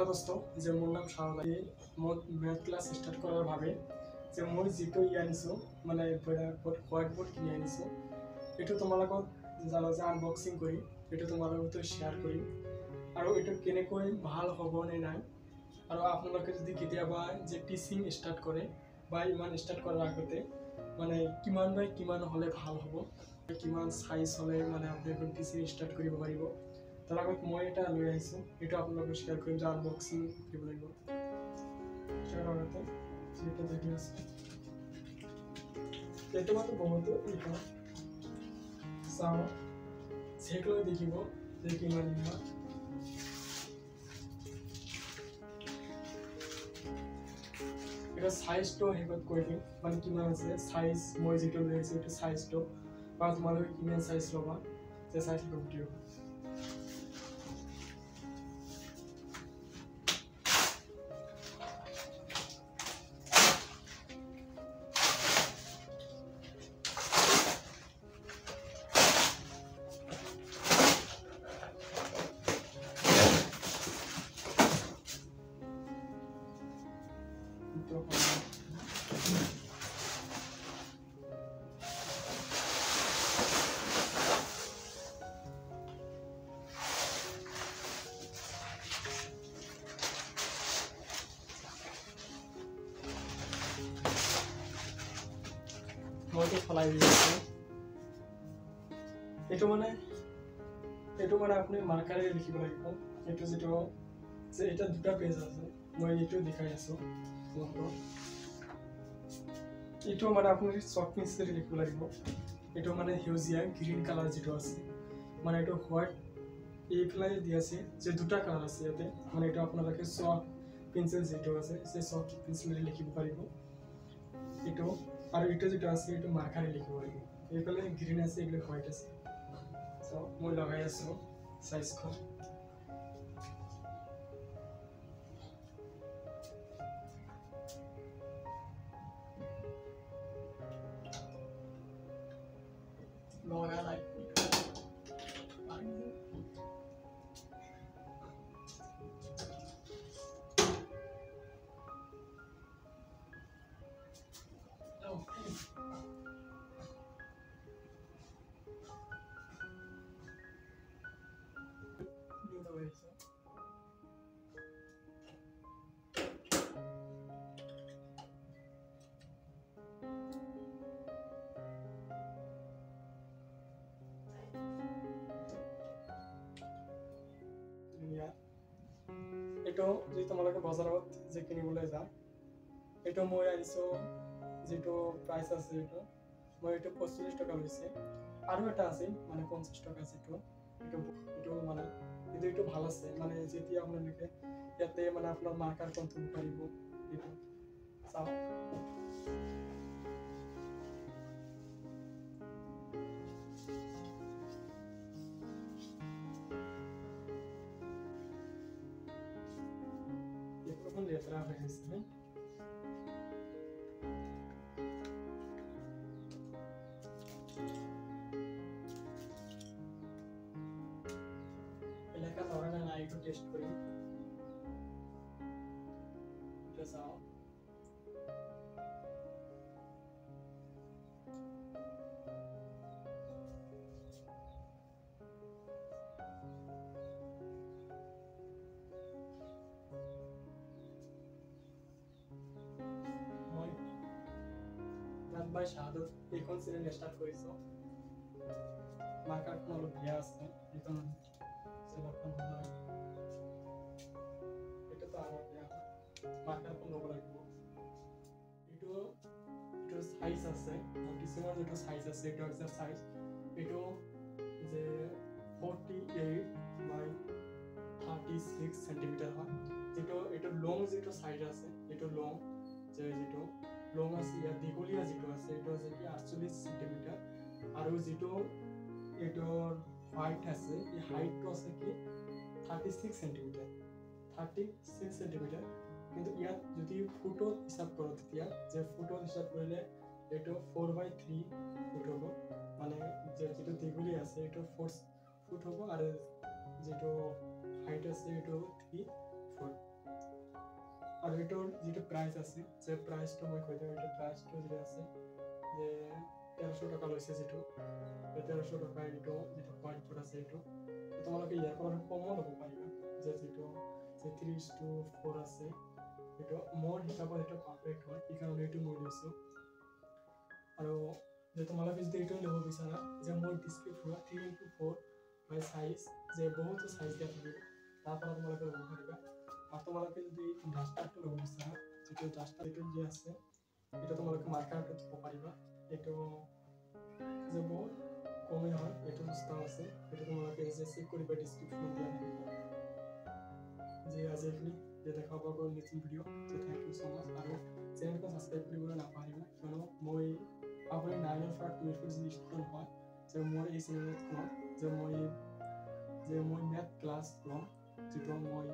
hello दोस्तों যে মোৰ নাম শাহবাদী মই মেথ ক্লাছ ষ্টাৰ্ট কৰাৰ বাবে যে মই যিটো আনিছোঁ মানে হোৱাইট বোৰ্ড কিনি আনিছোঁ এইটো তোমাৰ লগত জানো যে আনবক্সিং কৰি এইটো তোমাৰ লগত শ্বেয়াৰ কৰিম আৰু এইটো কেনেকৈ ভাল হ'ব নে নাই আৰু আপোনালোকে যদি কেতিয়াবা যে টিচিং ষ্টাৰ্ট কৰে বা ইমান ষ্টাৰ্ট কৰাৰ আগতে মানে কিমান বাই কিমান হ'লে ভাল হ'ব কিমান সাইজ হ'লে মানে আপুনি টিচিং ষ্টাৰ্ট কৰিব পাৰিব তাৰ আগত মই এটা লৈ আহিছোঁ এইটো আপোনালোকে শ্বেয়াৰ কৰিম যে আনবক্সিং কৰিব লাগিব শ্বেয়াৰ আগতে যিটো দেখি আছে এইটো মানে বহুতো এইটো চাওঁ চেকলৈ দেখিব যে কিমান ইমান এটা সাইজটো হেকত কৈ দিম মানে কিমান আছে সাইজ মই যিটো লৈ আহিছোঁ এইটো সাইজটো বা তোমালোকে কিমান সাইজ ল'বা যে সাইজ কৈ দিওঁ মইতো ফলাই দিছোঁ এইটো মানে আপুনি মাৰ্কাৰে লিখিব লাগিব এইটো যেটো যে এটা দুটা পেজ আছে মই এইটো দেখাই আছোঁ এইটো মানে আপুনি চক পেন্সিল লিখিব লাগিব এইটো মানে সেউজীয়া গ্ৰীণ কালাৰ যেটো আছে মানে এইটো হোৱাইট এইফালে দি আছে যে দুটা কালাৰ আছে ইয়াতে মানে এইটো আপোনালোকে চক পেন্সিল যেটো আছে সেই চক পেন্সিল লিখিব পাৰিব এইটো আৰু এইটো যেটো আছে এইটো মাৰ্কাৰে লিখিব লাগিব এইফালে গ্ৰীণ আছে এইফালে হোৱাইট আছে সো মই লগাই আছোঁ সাইজখন লগাই লাইক এইটো যে তোমালোকে বজাৰত যে কিনিবলৈ যা এইটো মই আনিছোঁ যেটো প্ৰাইস আছে এইটো মই এইটো 45 টকা লৈছে আৰু এটা আছে মানে 50 টকা যেটো এইটো মানে এইটো ভাল আছে মানে যেতিয়া আপোনালোকে ইয়াতে মানে আপোনাৰ মাৰ্কাৰ কন্ট্ৰোল কৰিব এইটো চাও এখন লেটার হয়ে গেছে এলাকা ধরে না একটু টেস্ট করি এটা চাও ভাই শাহাদত এখন সিরিয়াল স্টার্ট করেছো মার্কার কোন ভিয়া আছে এখন সেলকশন হয় এটা তো আমার ভিয়া মার্কার কোন লোক লাগবে এটা সাইজ আছে ডিসেম্বর যেটা সাইজ আছে এটা এক্সারসাইজ এটা যে 48 বাই 36 সেন্টিমিটার হয় যেটা এটা লং যেটা সাইজ আছে এটা লং যেটা লং আছে ইয়াৰ দীঘলীয়া যেটো আছে এটা আছে কি 48 সেন্টিমিটাৰ আৰু যেটো এটোৰ হাইট আছে এই হাইটটো আছে কি 36 সেন্টিমিটাৰ কিন্তু ইয়াত যদি ফুটত হিসাব কৰোঁ তেতিয়া যে ফুটত হিসাব কৰিলে এটো 4/3 ফুট হ'ব মানে যেটো দীঘলীয়া আছে এটো 4 ফুট হ'ব আৰু যেটো হাইট আছে এটো 3 ফুট আৰু এইটোৰ যিটো প্ৰাইচ আছে যে প্ৰাইচটো মই কৈ দিওঁ এইটো প্ৰাইচটো যিটো আছে যে 1300 টকা লৈছে যিটো 1300 টকা এইটো যিটো হোৱাইট বোৰ্ড আছে এইটো তোমালোকে ইয়াৰ পৰা কমো ল'ব পাৰিবা যে যিটো যে 3:4 আছে এইটো মোৰ হিচাপত এইটো পাৰফেক্ট হয় সেইকাৰণে এইটো মই লৈছোঁ আৰু যে তোমালোকে যদি এইটো ল'ব বিচাৰা যে মোৰ ডিছপ্লে পুৰা 3:4 হয় সাইজ যে বহুতো সাইজ দিয়া থাকিব তাৰ পৰা তোমালোকে ল'ব পাৰিবা আৰু তোমালোকে যদি ডাষ্টাৰটো ল'ব বিচাৰা যিটো ডাষ্টাৰ এইটো যে আছে এটা তোমালোকে মাৰ্কাৰটো দিব পাৰিবা এইটো যে বহুত কমেই হয় এইটো দাম আছে এইটো তোমালোকে যে চেক কৰিবা ডিসক্ৰিপশনত দিয়া থাকিব যে আজি এইখিনি যে দেখা পাব নেক্সট ভিডিঅ' যে থ্যাংক ইউ সো মাচ আৰু চেনেলটো সাবস্ক্ৰাইব কৰিবলৈ নাপাহৰিবা কিয়নো মই আপুনি 9 ৰ পৰা 12 যি ষ্টুডেণ্ট হয় যে মোৰ এই চেনেলত কম যে মই মেথ ক্লাছ ল'ম যিটো মই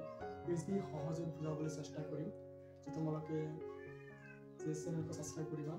বেছি সহজে বুজাবলৈ চেষ্টা কৰিম যে তোমালোকে যে চেনেলটো সাবস্ক্ৰাইব কৰিবা